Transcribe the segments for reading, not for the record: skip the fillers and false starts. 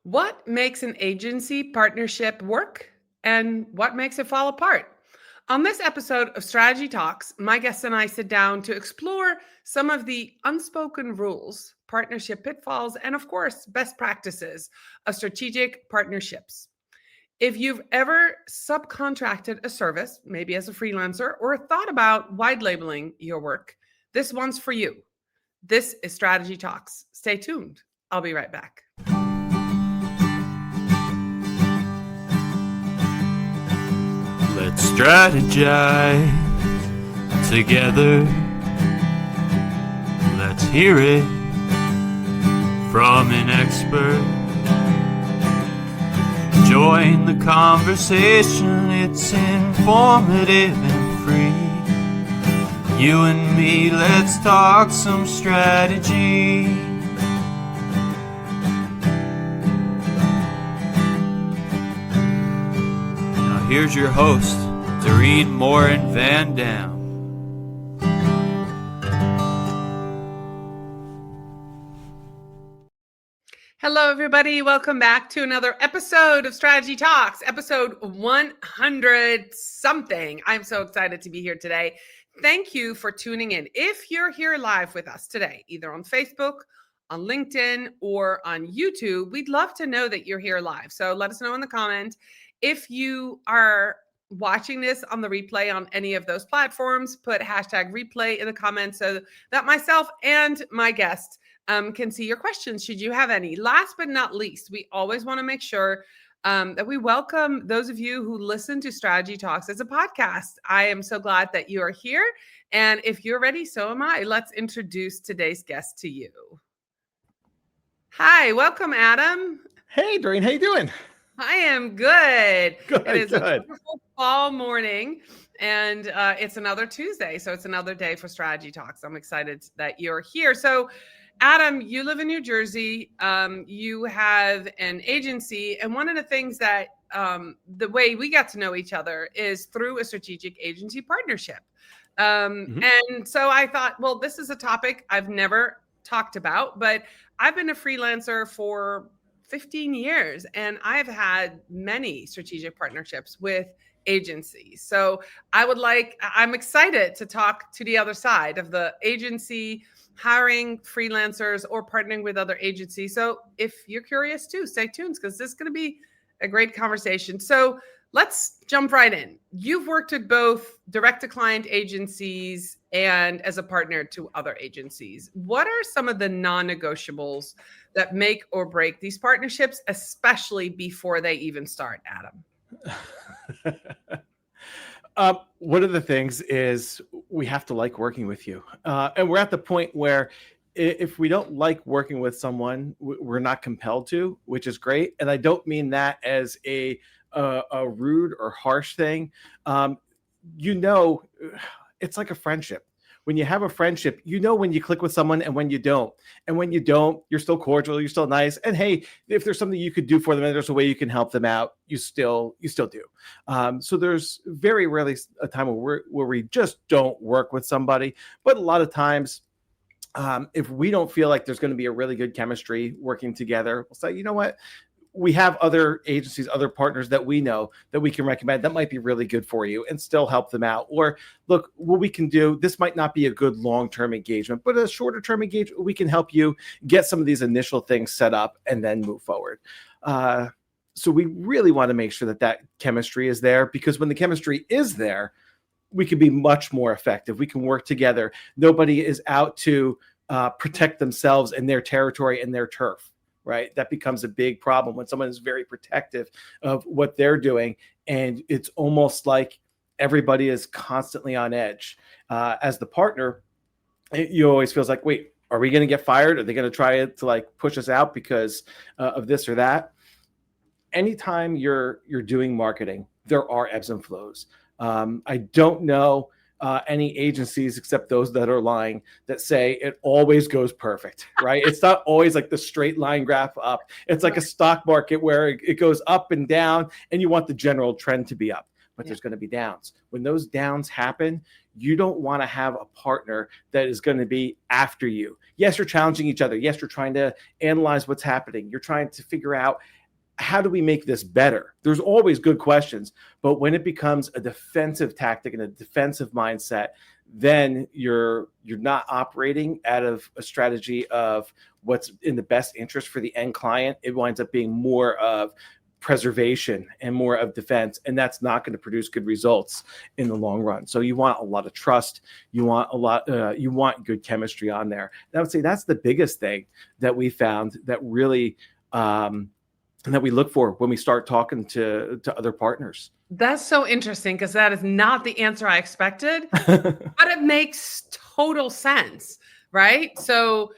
What makes an agency partnership work and what makes it fall apart? On this episode of Strategy Talks, my guests and I sit down to explore some of the unspoken rules, partnership pitfalls, and of course, best practices of strategic partnerships. If you've ever subcontracted a service, maybe as a freelancer, or thought about wide labeling your work, this one's for you. This is Strategy Talks. Stay tuned. I'll be right back. Let's strategize together. Let's hear it from an expert. Join the conversation, it's informative and free. You and me, let's talk some strategy. Here's your host, Morin-van. Hello, everybody. Welcome back to another episode of Strategy Talks, episode 100 something. I'm so excited to be here today. Thank you for tuning in. If you're here live with us today, either on Facebook, on LinkedIn, or on YouTube, we'd love to know that you're here live. So let us know in the comments. If you are watching this on the replay on any of those platforms, put hashtag replay in the comments so that myself and my guest can see your questions, should you have any. Last but not least, we always want to make sure that we welcome those of you who listen to Strategy Talks as a podcast. I am so glad that you are here. And if you're ready, so am I. Let's introduce today's guest to you. Hi, welcome, Adam. Hey, Doreen, how you doing? I am good. Good. It is a wonderful fall morning, and it's another Tuesday, so it's another day for Strategy Talks. I'm excited that you're here. So, Adam, you live in New Jersey. You have an agency, and one of the things that the way we got to know each other is through a strategic agency partnership. And so I thought, well, this is a topic I've never talked about, but I've been a freelancer for 15 years, and I've had many strategic partnerships with agencies. So I'm excited to talk to the other side of the agency, hiring freelancers or partnering with other agencies. So if you're curious too, stay tuned because this is going to be a great conversation. So let's jump right in. You've worked with both direct-to-client agencies and as a partner to other agencies. What are some of the non-negotiables that make or break these partnerships, especially before they even start, Adam? One of the things is we have to like working with you. And we're at the point where if we don't like working with someone, we're not compelled to, which is great. And I don't mean that as a rude or harsh thing. It's like a friendship. When you have a friendship, you know when you click with someone and when you don't. And when you don't, you're still cordial, you're still nice. And hey, if there's something you could do for them and there's a way you can help them out, you still do. So there's very rarely a time where we just don't work with somebody. But a lot of times, if we don't feel like there's going to be a really good chemistry working together, we'll say, you know what? We have other agencies, other partners that we know that we can recommend that might be really good for you and still help them out. Or look, what we can do, this might not be a good long-term engagement, but a shorter-term engagement, we can help you get some of these initial things set up and then move forward. So we really want to make sure that chemistry is there, because when the chemistry is there, we can be much more effective. We can work together. Nobody is out to protect themselves and their territory and their turf. Right? That becomes a big problem when someone is very protective of what they're doing. And it's almost like everybody is constantly on edge. As the partner, you always feels like, wait, are we going to get fired? Are they going to try to push us out because of this or that? Anytime you're doing marketing, there are ebbs and flows. I don't know any agencies except those that are lying that say it always goes perfect, right? It's not always like the straight line graph up. It's like a stock market where it goes up and down and you want the general trend to be up. but there's going to be downs. When those downs happen, you don't want to have a partner that is going to be after you. Yes, you're challenging each other. Yes, you're trying to analyze what's happening. You're trying to figure out, how do we make this better? There's always good questions, but when it becomes a defensive tactic and a defensive mindset, then you're not operating out of a strategy of what's in the best interest for the end client. It winds up being more of preservation and more of defense, and that's not going to produce good results in the long run. So you want a lot of trust. You want you want good chemistry on there. And I would say that's the biggest thing that we found that really and that we look for when we start talking to other partners. That's so interesting, because that is not the answer I expected, but it makes total sense, right? So,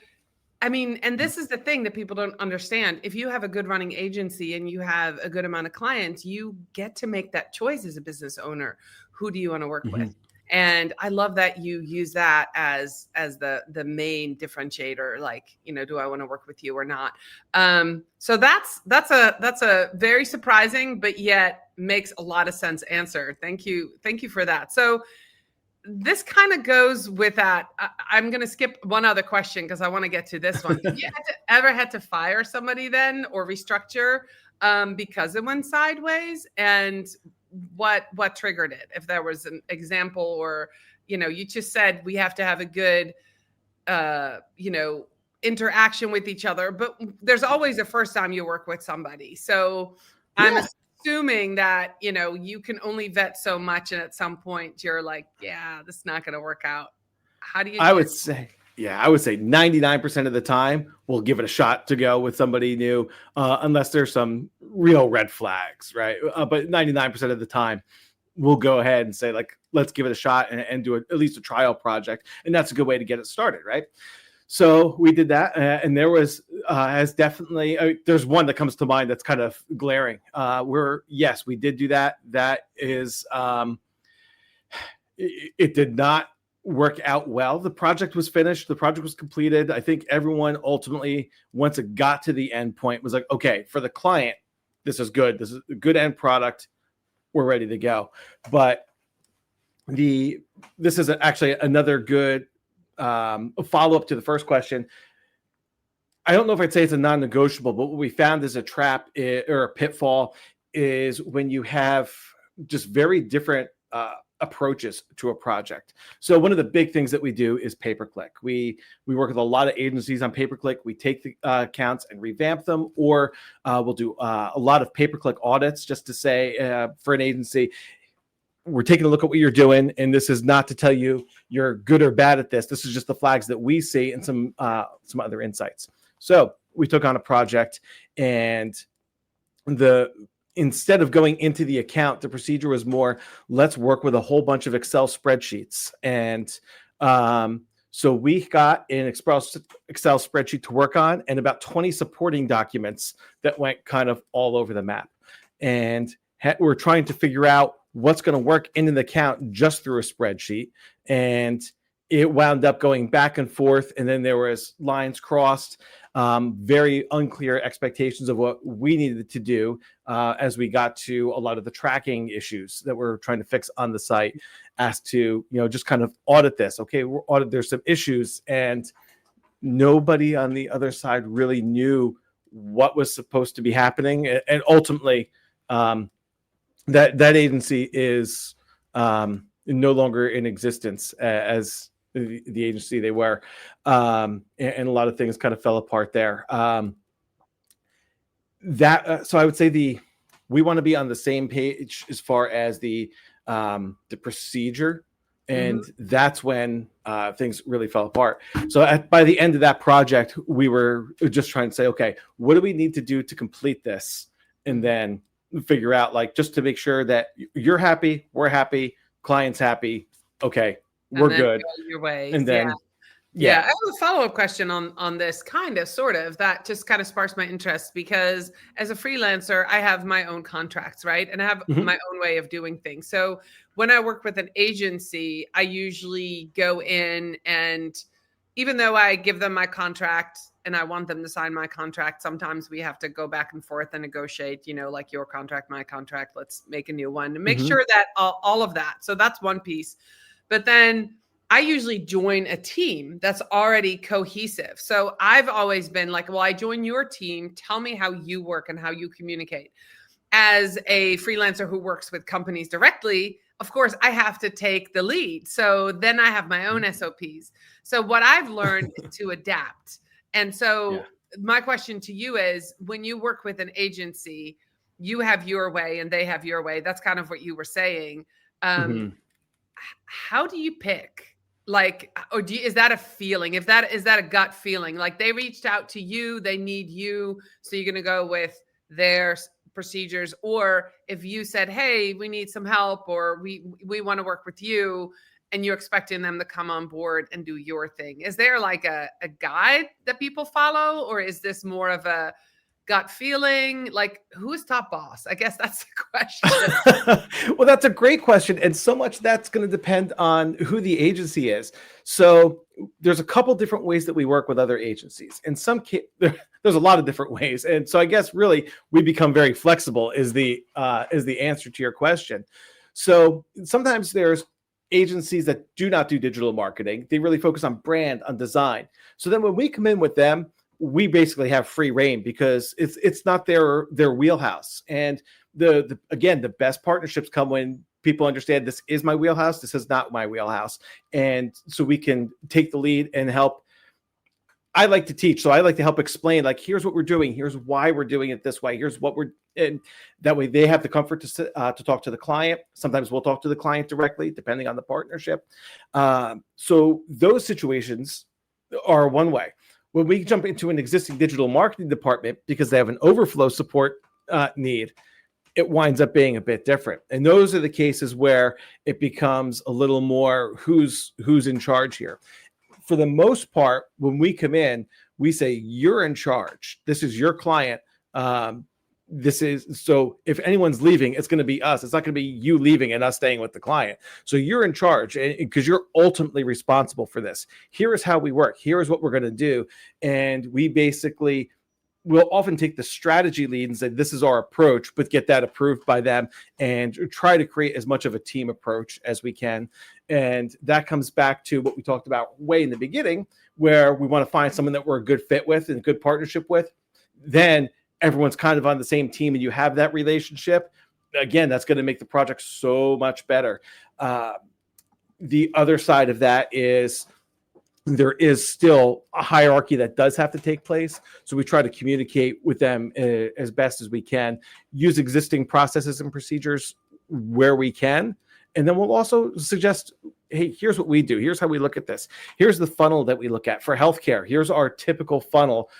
I mean, and this is the thing that people don't understand. If you have a good running agency and you have a good amount of clients, you get to make that choice as a business owner. Who do you want to work with? And I love that you use that as the main differentiator. Like, do I want to work with you or not? So that's a very surprising, but yet makes a lot of sense answer. Thank you for that. So this kind of goes with that. I'm going to skip one other question because I want to get to this one. Have you ever had to fire somebody then, or restructure because it went sideways? And what triggered it? If there was an example, or, you just said we have to have a good, interaction with each other, but there's always a first time you work with somebody. So I'm assuming that, you can only vet so much. And at some point you're like, yeah, this is not going to work out. How do you? I would say 99% of the time we'll give it a shot to go with somebody new, unless there's some real red flags, right? But 99% of the time we'll go ahead and say, like, let's give it a shot and do at least a trial project. And that's a good way to get it started, right? So we did that, and there was definitely there's one that comes to mind that's kind of glaring. We did do that. That is, it did not work out well. The project was finished. The project was completed. I think everyone ultimately, once it got to the end point, was like, okay, for the client, this is good. This is a good end product. We're ready to go. But this is actually another good follow-up to the first question. I don't know if I'd say it's a non-negotiable, but what we found is a trap or a pitfall is when you have just very different approaches to a project. So one of the big things that we do is pay-per-click. We work with a lot of agencies on pay-per-click. We take the accounts and revamp them, or we'll do a lot of pay-per-click audits just to say for an agency, we're taking a look at what you're doing, and this is not to tell you you're good or bad at this. This is just the flags that we see and some other insights. So we took on a project, and instead of going into the account, the procedure was more, let's work with a whole bunch of Excel spreadsheets. And so we got an Excel spreadsheet to work on, and about 20 supporting documents that went kind of all over the map. And we're trying to figure out what's going to work in an account just through a spreadsheet. And it wound up going back and forth. And then there was lines crossed, very unclear expectations of what we needed to do as we got to a lot of the tracking issues that we're trying to fix on the site, asked to, just kind of audit this. Okay, there's some issues, and nobody on the other side really knew what was supposed to be happening. And ultimately, that agency is no longer in existence as the agency they were, and a lot of things kind of fell apart there. So I would say we want to be on the same page as far as the procedure, and that's when things really fell apart. So by the end of that project, we were just trying to say, okay, what do we need to do to complete this, and then figure out, like, just to make sure that you're happy, we're happy, client's happy. Okay, we're good. Go your way. And then, yeah. I have a follow-up question on this, kind of, sort of, that just kind of sparks my interest, because as a freelancer, I have my own contracts, right? And I have my own way of doing things. So when I work with an agency, I usually go in, and even though I give them my contract and I want them to sign my contract. Sometimes we have to go back and forth and negotiate, like your contract, my contract, let's make a new one to make sure that all of that. So that's one piece. But then I usually join a team that's already cohesive. So I've always been like, well, I join your team. Tell me how you work and how you communicate. As a freelancer who works with companies directly, of course, I have to take the lead. So then I have my own SOPs. So what I've learned is to adapt. And so my question to you is, when you work with an agency, you have your way and they have your way. That's kind of what you were saying. How do you pick? Like, or is that a feeling? Is that a gut feeling? Like they reached out to you, they need you, so you're going to go with their procedures? Or if you said, hey, we need some help, or we want to work with you, and you're expecting them to come on board and do your thing, is there like a guide that people follow, or is this more of a gut feeling? Like, who's top boss? I guess that's the question. Well, that's a great question. And so much that's going to depend on who the agency is. So there's a couple different ways that we work with other agencies. In some cases, there's a lot of different ways. And so I guess really we become very flexible is the answer to your question. So sometimes there's agencies that do not do digital marketing. They really focus on brand, on design. So then when we come in with them, we basically have free reign because it's not their wheelhouse. And the best partnerships come when people understand this is my wheelhouse, this is not my wheelhouse. And so we can take the lead and help. I like to teach, so I like to help explain, like, here's what we're doing, here's why we're doing it this way, here's what and that way they have the comfort to talk to the client. Sometimes we'll talk to the client directly, depending on the partnership. So those situations are one way. When we jump into an existing digital marketing department because they have an overflow support need, it winds up being a bit different. And those are the cases where it becomes a little more who's in charge here. For the most part, when we come in, we say, you're in charge. This is your client. So if anyone's leaving, it's going to be us. It's not going to be you leaving and us staying with the client. So you're in charge because you're ultimately responsible for this. Here is how we work. Here is what we're going to do. And we basically will often take the strategy lead and say, this is our approach, but get that approved by them and try to create as much of a team approach as we can. And that comes back to what we talked about way in the beginning, where we want to find someone that we're a good fit with and a good partnership with. Then everyone's kind of on the same team and you have that relationship. Again, that's going to make the project so much better. The other side of that is there is still a hierarchy that does have to take place. So we try to communicate with them as best as we can, use existing processes and procedures where we can. And then we'll also suggest, hey, here's what we do. Here's how we look at this. Here's the funnel that we look at for healthcare. Here's our typical funnel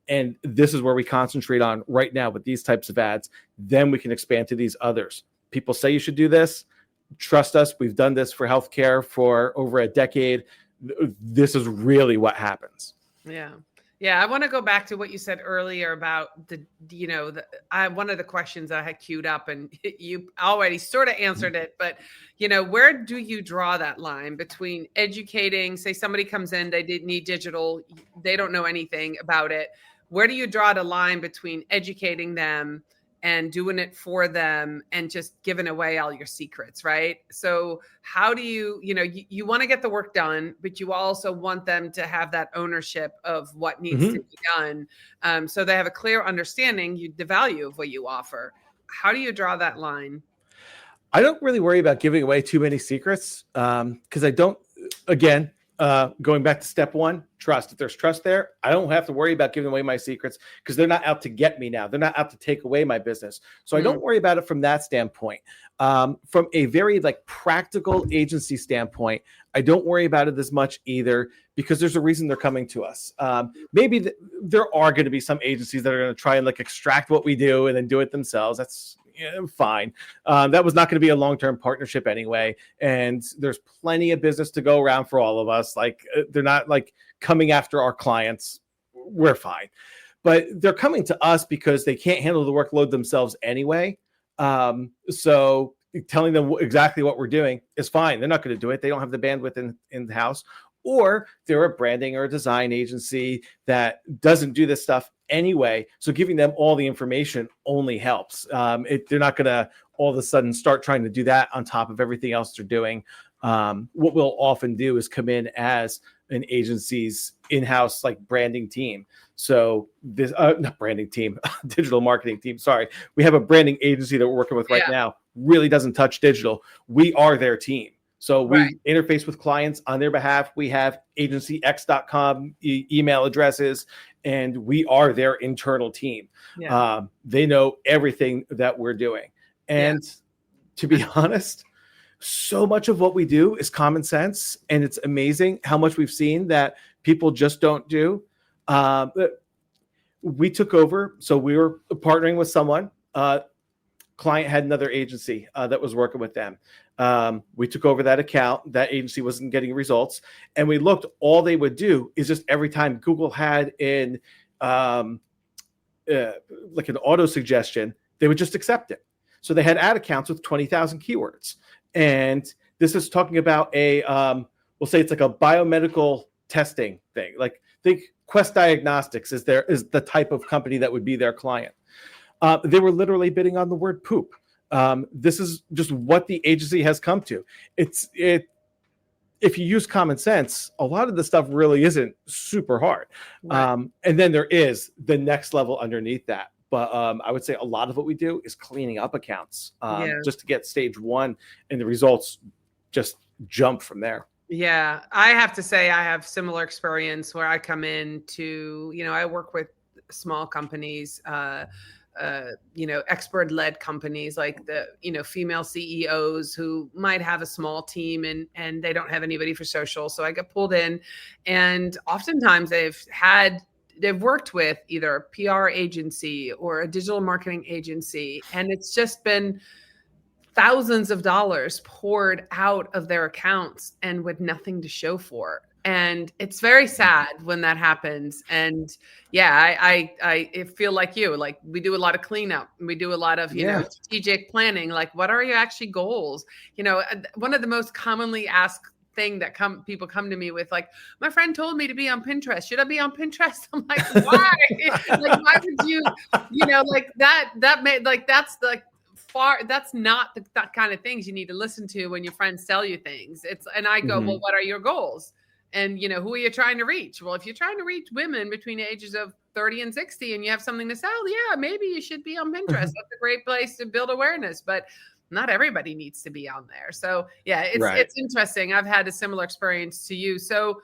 and this is where we concentrate on right now with these types of ads. Then we can expand to these others. People say you should do this. Trust us. We've done this for healthcare for over a decade. This is really what happens. Yeah. Yeah. I want to go back to what you said earlier about one of the questions I had queued up, and you already sort of answered it, but where do you draw that line between educating, say somebody comes in, they need digital, they don't know anything about it. Where do you draw the line between educating them and doing it for them and just giving away all your secrets, right? So how do you want to get the work done, but you also want them to have that ownership of what needs to be done. So they have a clear understanding, the value of what you offer. How do you draw that line? I don't really worry about giving away too many secrets because I don't, again, going back to step one, trust. If there's trust there, I don't have to worry about giving away my secrets because they're not out to get me now. They're not out to take away my business. So I don't worry about it from that standpoint. From a very practical agency standpoint, I don't worry about it as much either because there's a reason they're coming to us. Maybe there are going to be some agencies that are going to try and extract what we do and then do it themselves. That's fine. That was not going to be a long-term partnership anyway. And there's plenty of business to go around for all of us. They're not coming after our clients. We're fine. But they're coming to us because they can't handle the workload themselves anyway. So telling them exactly what we're doing is fine. They're not going to do it. They don't have the bandwidth in the house. or they're a branding or a design agency that doesn't do this stuff anyway. So giving them all the information only helps. They're not going to all of a sudden start trying to do that on top of everything else they're doing. What we'll often do is come in as an agency's in-house like branding team. So this not branding team, digital marketing team. Sorry. We have a branding agency that we're working with right now, really doesn't touch digital. We are their team. So we interface with clients on their behalf. We have agencyx.com email addresses, and we are their internal team. They know everything that we're doing. And to be honest, so much of what we do is common sense, and it's amazing how much we've seen that people just don't do. We took over, so we were partnering with someone. Client had another agency that was working with them. We took over that account. That agency wasn't getting results, and we looked. All they would do is just every time Google had like an auto suggestion, they would just accept it. So they had ad accounts with 20,000 keywords. And this is talking about we'll say it's like a biomedical testing thing. Like think Quest Diagnostics is the type of company that would be their client. They were literally bidding on the word poop. This is just what the agency has come to. If you use common sense, a lot of the stuff really isn't super hard. And then there is the next level underneath that. But I would say a lot of what we do is cleaning up accounts just to get stage one, and the results just jump from there. Yeah, I have to say I have similar experience where I come in to, I work with small companies, expert-led companies like the, female CEOs who might have a small team and they don't have anybody for social. So I get pulled in, and oftentimes they've worked with either a PR agency or a digital marketing agency, and it's just been thousands of dollars poured out of their accounts and with nothing to show for. And it's very sad when that happens. And I feel like you, like we do a lot of cleanup. We do a lot of, strategic planning. Like, what are your actually goals? One of the most commonly asked thing that people come to me with, like, my friend told me to be on Pinterest. Should I be on Pinterest? I'm like, why? Like, why would you, like that made, like, that's like that's not that kind of things you need to listen to when your friends tell you things. And I go, well, what are your goals? And, who are you trying to reach? Well, if you're trying to reach women between the ages of 30 and 60 and you have something to sell, maybe you should be on Pinterest. That's a great place to build awareness. But not everybody needs to be on there. So it's interesting. I've had a similar experience to you. So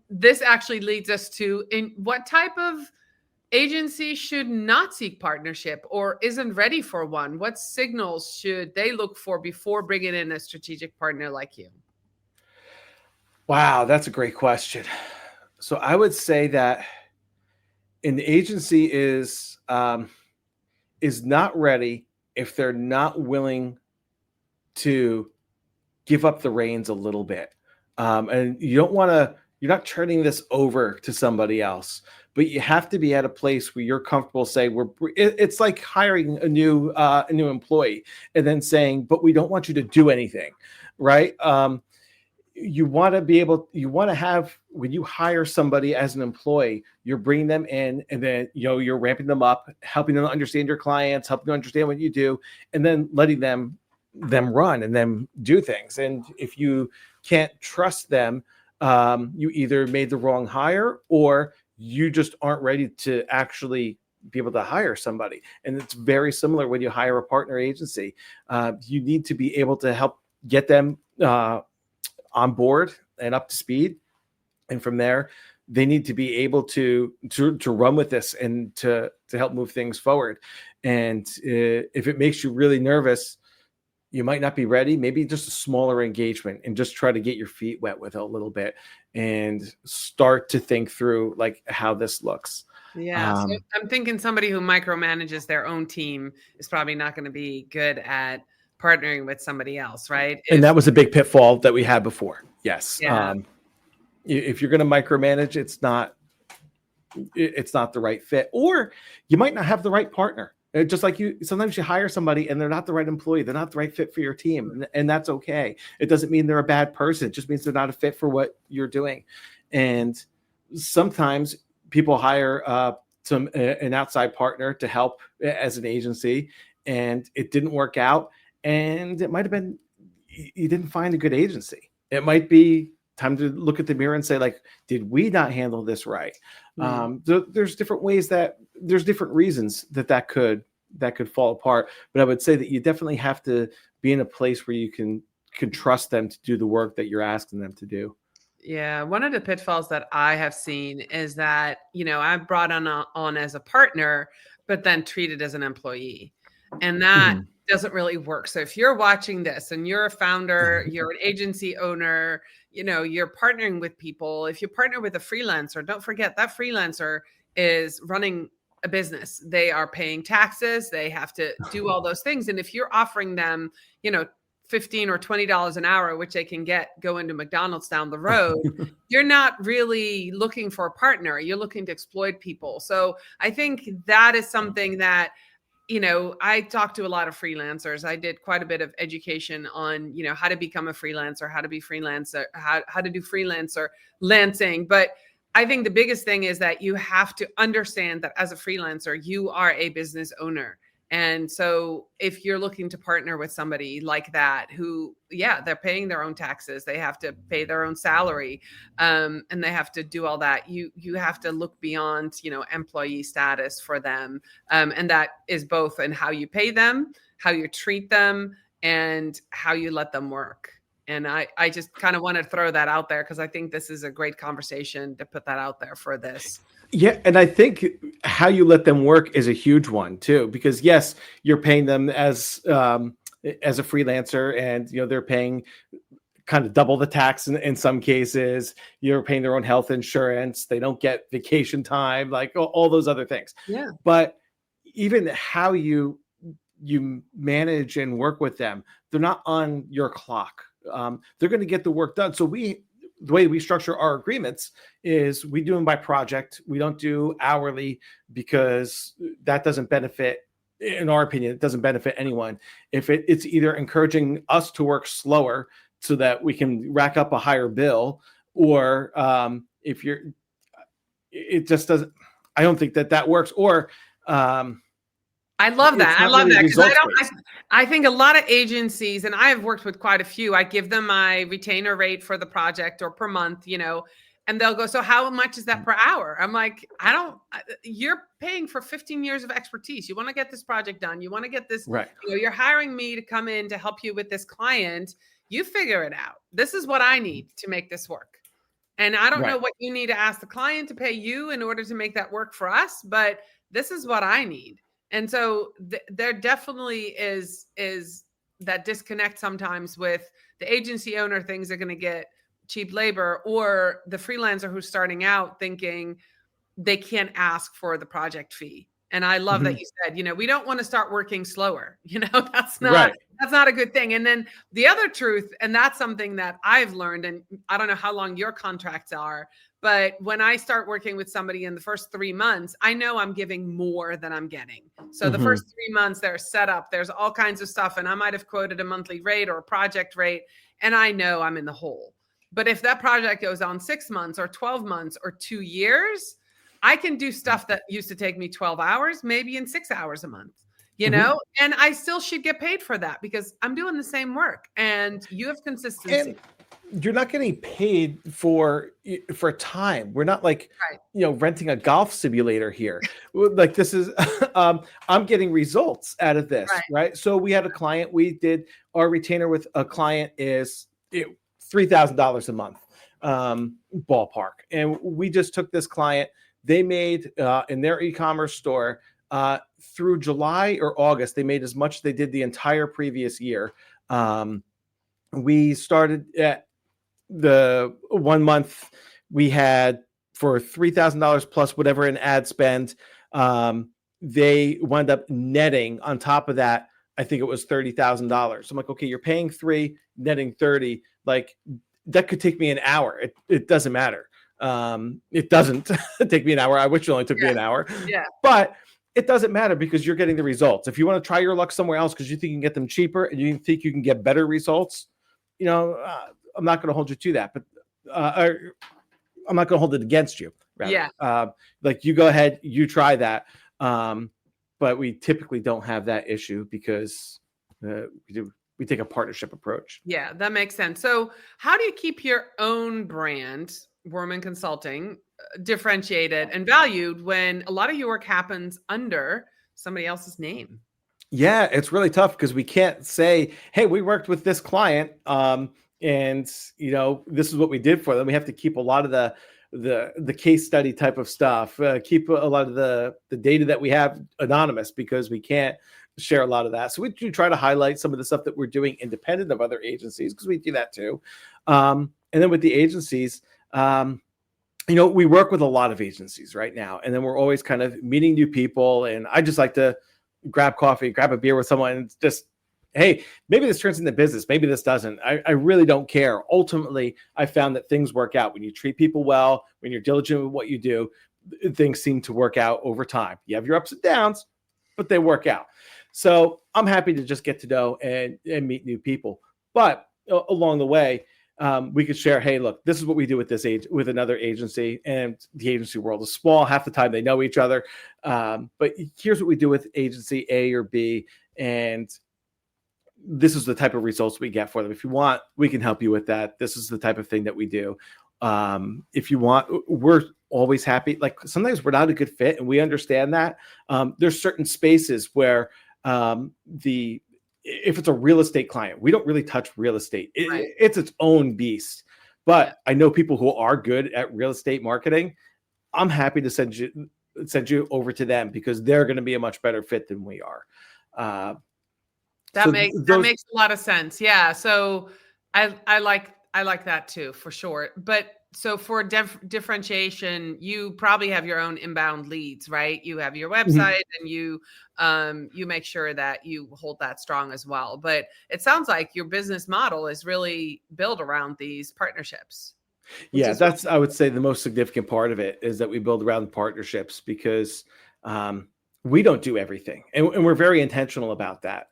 this actually leads us to, in what type of agency should not seek partnership or isn't ready for one? What signals should they look for before bringing in a strategic partner like you? Wow, that's a great question. So I would say that an agency is not ready if they're not willing to give up the reins a little bit. And you're not turning this over to somebody else, but you have to be at a place where you're comfortable saying it's like hiring a new employee and then saying, but we don't want you to do anything. Right. You want to have, when you hire somebody as an employee, you're bringing them in and then, you're ramping them up, helping them understand your clients, helping them understand what you do, and then letting them run and them do things. And if you can't trust them, you either made the wrong hire or you just aren't ready to actually be able to hire somebody. And it's very similar when you hire a partner agency. You need to be able to help get them on board and up to speed. And from there, they need to be able to run with this and to help move things forward. And if it makes you really nervous, you might not be ready. Maybe just a smaller engagement and just try to get your feet wet with it a little bit and start to think through like how this looks. Yeah. So I'm thinking somebody who micromanages their own team is probably not going to be good at partnering with somebody else, right? And that was a big pitfall that we had before. Yes. Yeah. If you're going to micromanage, it's not the right fit, or you might not have the right partner. Just like sometimes you hire somebody and they're not the right employee. They're not the right fit for your team. And that's okay. It doesn't mean they're a bad person. It just means they're not a fit for what you're doing. And sometimes people hire an outside partner to help as an agency, and it didn't work out. And it might have been, you didn't find a good agency. It might be time to look at the mirror and say, like, did we not handle this right? There's different ways there's different reasons that could fall apart. But I would say that you definitely have to be in a place where you can trust them to do the work that you're asking them to do. Yeah. One of the pitfalls that I have seen is that, I'm brought on as a partner, but then treated as an employee. And that doesn't really work. So if you're watching this and you're a founder, you're an agency owner, you're partnering with people. If you partner with a freelancer, don't forget that freelancer is running a business. They are paying taxes. They have to do all those things. And if you're offering them, $15 or $20 an hour, which they can go into McDonald's down the road, you're not really looking for a partner. You're looking to exploit people. So I think that is something that, I talk to a lot of freelancers. I did quite a bit of education on, how to become a freelancer, how to be freelancer, how to do freelancer lancing. But I think the biggest thing is that you have to understand that as a freelancer, you are a business owner. And so if you're looking to partner with somebody like that, who, they're paying their own taxes, they have to pay their own salary, and they have to do all that, you have to look beyond, employee status for them. And that is both in how you pay them, how you treat them, and how you let them work. And I just kind of want to throw that out there because I think this is a great conversation to put that out there for this. Yeah. And I think how you let them work is a huge one too, because yes, you're paying them as a freelancer, and, they're paying kind of double the tax in some cases. You're paying their own health insurance. They don't get vacation time, like all those other things. Yeah. But even how you manage and work with them, they're not on your clock. They're going to get the work done. So the way we structure our agreements is we do them by project. We don't do hourly because that doesn't benefit, in our opinion, it doesn't benefit anyone. If it's either encouraging us to work slower so that we can rack up a higher bill, or it just doesn't, I don't think that works. Or, I love that. I love that because I think a lot of agencies, and I have worked with quite a few, I give them my retainer rate for the project or per month, and they'll go, so how much is that per hour? I'm like, you're paying for 15 years of expertise. You want to get this project done. You want to get this, right. You're hiring me to come in to help you with this client. You figure it out. This is what I need to make this work. And I don't know what you need to ask the client to pay you in order to make that work for us, but this is what I need. And so there definitely is that disconnect sometimes with the agency owner thinks they're going to get cheap labor, or the freelancer who's starting out thinking they can't ask for the project fee. And I love that you said, we don't want to start working slower. That's not a good thing. And then the other truth, and that's something that I've learned, and I don't know how long your contracts are, but when I start working with somebody in the first 3 months, I know I'm giving more than I'm getting. So the first 3 months, there's setup, there's all kinds of stuff. And I might have quoted a monthly rate or a project rate, and I know I'm in the hole. But if that project goes on 6 months or 12 months or 2 years, I can do stuff that used to take me 12 hours, maybe in 6 hours a month, and I still should get paid for that because I'm doing the same work and you have consistency. And you're not getting paid for time. We're not like, renting a golf simulator here. Like this is, I'm getting results out of this, right? So we had a client, we did our retainer with a client is $3,000 a month, ballpark. And we just took this client. They made in their e-commerce store through July or August, they made as much as they did the entire previous year. We started at the 1 month we had for $3,000 plus whatever in ad spend. They wound up netting on top of that. I think it was $30,000. I'm like, okay, you're paying 3, netting 30. Like that could take me an hour. It doesn't matter. It doesn't take me an hour. I wish it only took me an hour. Yeah. But it doesn't matter because you're getting the results. If you want to try your luck somewhere else because you think you can get them cheaper and you think you can get better results, I'm not going to hold you to that, but I'm not going to hold it against you. Rather. Yeah. Like you go ahead, you try that. But we typically don't have that issue because we take a partnership approach. Yeah, that makes sense. So how do you keep your own brand, Morin Consulting, differentiated and valued when a lot of your work happens under somebody else's name? Yeah, it's really tough because we can't say, hey, we worked with this client and this is what we did for them. We have to keep a lot of the case study type of stuff, keep a lot of the data that we have anonymous because we can't share a lot of that. So we do try to highlight some of the stuff that we're doing independent of other agencies because we do that too. And then with the agencies, we work with a lot of agencies right now, and then we're always kind of meeting new people. And I just like to grab coffee, grab a beer with someone and just, hey, maybe this turns into business. Maybe this doesn't. I really don't care. Ultimately, I found that things work out when you treat people well, when you're diligent with what you do, things seem to work out over time. You have your ups and downs, but they work out. So I'm happy to just get to know and meet new people. But along the way, we could share, hey, look, this is what we do with another agency, and the agency world is small. Half the time they know each other. But here's what we do with agency A or B, and this is the type of results we get for them. If you want, we can help you with that. This is the type of thing that we do. If you want, we're always happy. Like sometimes we're not a good fit, and we understand that. There's certain spaces where if it's a real estate client, we don't really touch real estate. It's its own beast. But I know people who are good at real estate marketing. I'm happy to send you over to them because they're going to be a much better fit than we are. That makes a lot of sense. Yeah. So I like that too, for sure. But so for differentiation, you probably have your own inbound leads, right? You have your website and you make sure that you hold that strong as well. But it sounds like your business model is really built around these partnerships. Yeah, that's, I would say, the most significant part of it is that we build around partnerships because we don't do everything. And we're very intentional about that.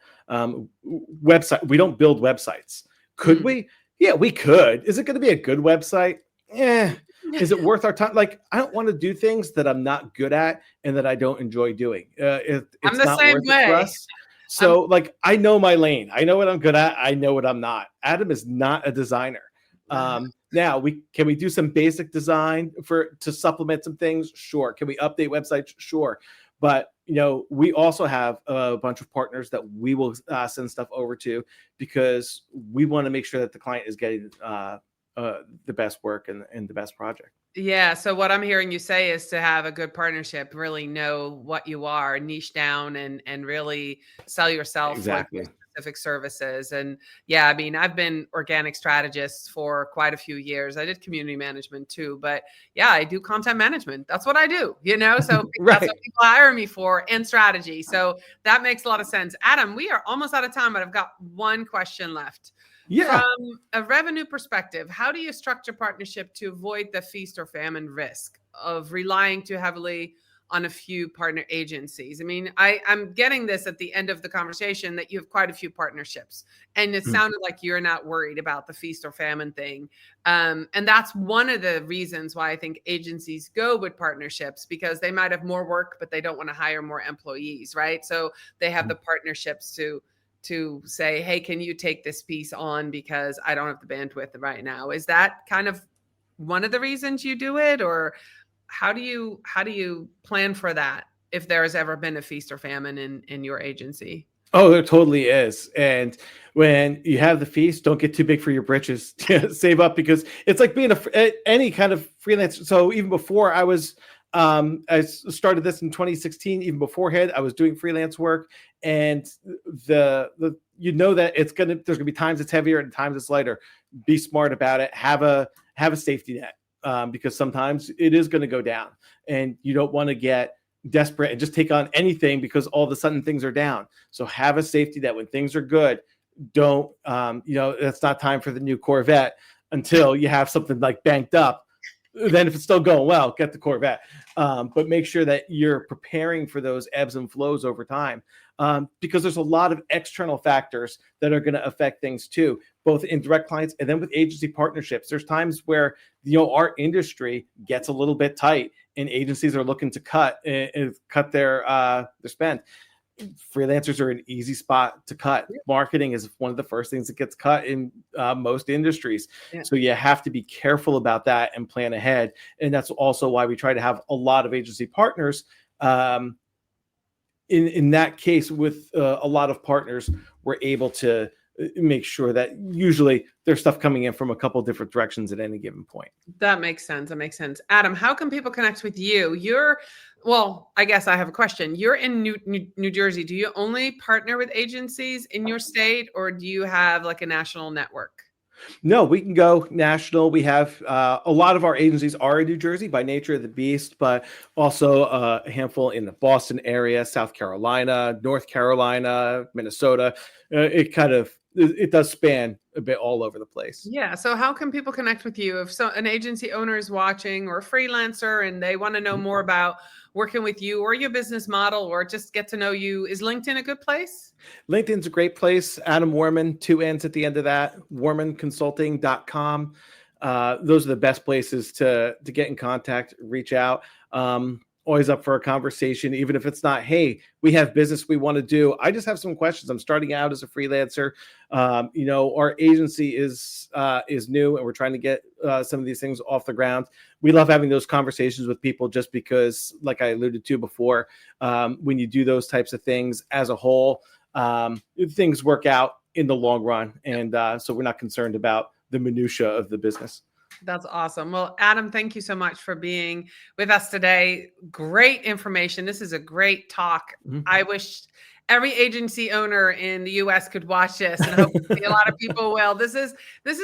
We don't build websites. Could we? Yeah, we could. Is it going to be a good website? Is it worth our time? Like, I don't want to do things that I'm not good at and that I don't enjoy doing. It's I'm the not same worth way. it for us. So I know my lane. I know what I'm good at. I know what I'm not. Adam is not a designer. Now can we do some basic design to supplement some things? Sure. Can we update websites? Sure. But we also have a bunch of partners that we will send stuff over to because we want to make sure that the client is getting the best work and the best project. Yeah. So what I'm hearing you say is to have a good partnership, really know what you are, niche down and really sell yourself exactly. for specific services. And yeah, I mean, I've been organic strategist for quite a few years. I did community management too, but yeah, I do content management. That's what I do, so right. That's what people hire me for, and strategy. So that makes a lot of sense. Adam, we are almost out of time, but I've got one question left. Yeah. From a revenue perspective, how do you structure partnership to avoid the feast or famine risk of relying too heavily on a few partner agencies? I mean, I'm getting this at the end of the conversation that you have quite a few partnerships, and it sounded like you're not worried about the feast or famine thing. And that's one of the reasons why I think agencies go with partnerships, because they might have more work, but they don't want to hire more employees, right? So they have the partnerships to say, hey, can you take this piece on because I don't have the bandwidth right now? Is that kind of one of the reasons you do it, or how do you plan for that if there has ever been a feast or famine in your agency? Oh, there totally is. And when you have the feast, don't get too big for your britches. Save up, because it's like being any kind of freelance. So even before I started this in 2016. Even beforehand, I was doing freelance work, and that there's gonna be times it's heavier and times it's lighter. Be smart about it. Have a safety net, because sometimes it is going to go down, and you don't want to get desperate and just take on anything because all of a sudden things are down. So have a safety net when things are good. Don't it's not time for the new Corvette until you have something like banked up then if it's still going well, get the Corvette. But make sure that you're preparing for those ebbs and flows over time, because there's a lot of external factors that are going to affect things too, both in direct clients and then with agency partnerships. There's times where, our industry gets a little bit tight and agencies are looking to cut their spend. Freelancers are an easy spot to cut. Marketing is one of the first things that gets cut in most industries. Yeah. So you have to be careful about that and plan ahead. And that's also why we try to have a lot of agency partners. In that case, with a lot of partners, we're able to make sure that usually there's stuff coming in from a couple different directions at any given point. That makes sense. Adam, how can people connect with you? I guess I have a question. You're in New Jersey. Do you only partner with agencies in your state, or do you have like a national network? No, we can go national. We have a lot of our agencies are in New Jersey by nature of the beast, but also a handful in the Boston area, South Carolina, North Carolina, Minnesota. It does span a bit all over the place. Yeah. So how can people connect with you if an agency owner is watching, or a freelancer, and they want to know more about working with you or your business model, or just get to know you? Is LinkedIn a good place? LinkedIn's a great place. Adam Warman, 2 N's at the end of that, warmanconsulting.com. Those are the best places to get in contact, reach out. Always up for a conversation, even if it's not, hey, we have business we want to do. I just have some questions. I'm starting out as a freelancer. Our agency is new, and we're trying to get some of these things off the ground. We love having those conversations with people just because, like I alluded to before, when you do those types of things as a whole, things work out in the long run. And so we're not concerned about the minutia of the business. That's awesome. Well, Adam, thank you so much for being with us today. Great information. This is a great talk. Mm-hmm. I wish every agency owner in the US could watch this, and hopefully a lot of people will. This is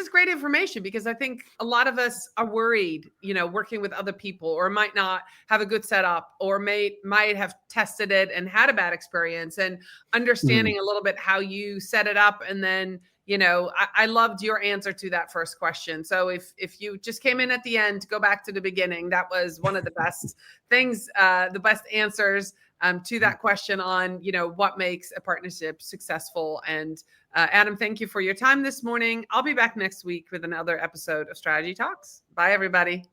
great information, because I think a lot of us are worried, working with other people, or might not have a good setup, or might have tested it and had a bad experience, and understanding a little bit how you set it up. And then, I loved your answer to that first question. So if you just came in at the end, go back to the beginning. That was one of the best things, the best answers to that question on, what makes a partnership successful. And Adam, thank you for your time this morning. I'll be back next week with another episode of Strategy Talks. Bye, everybody.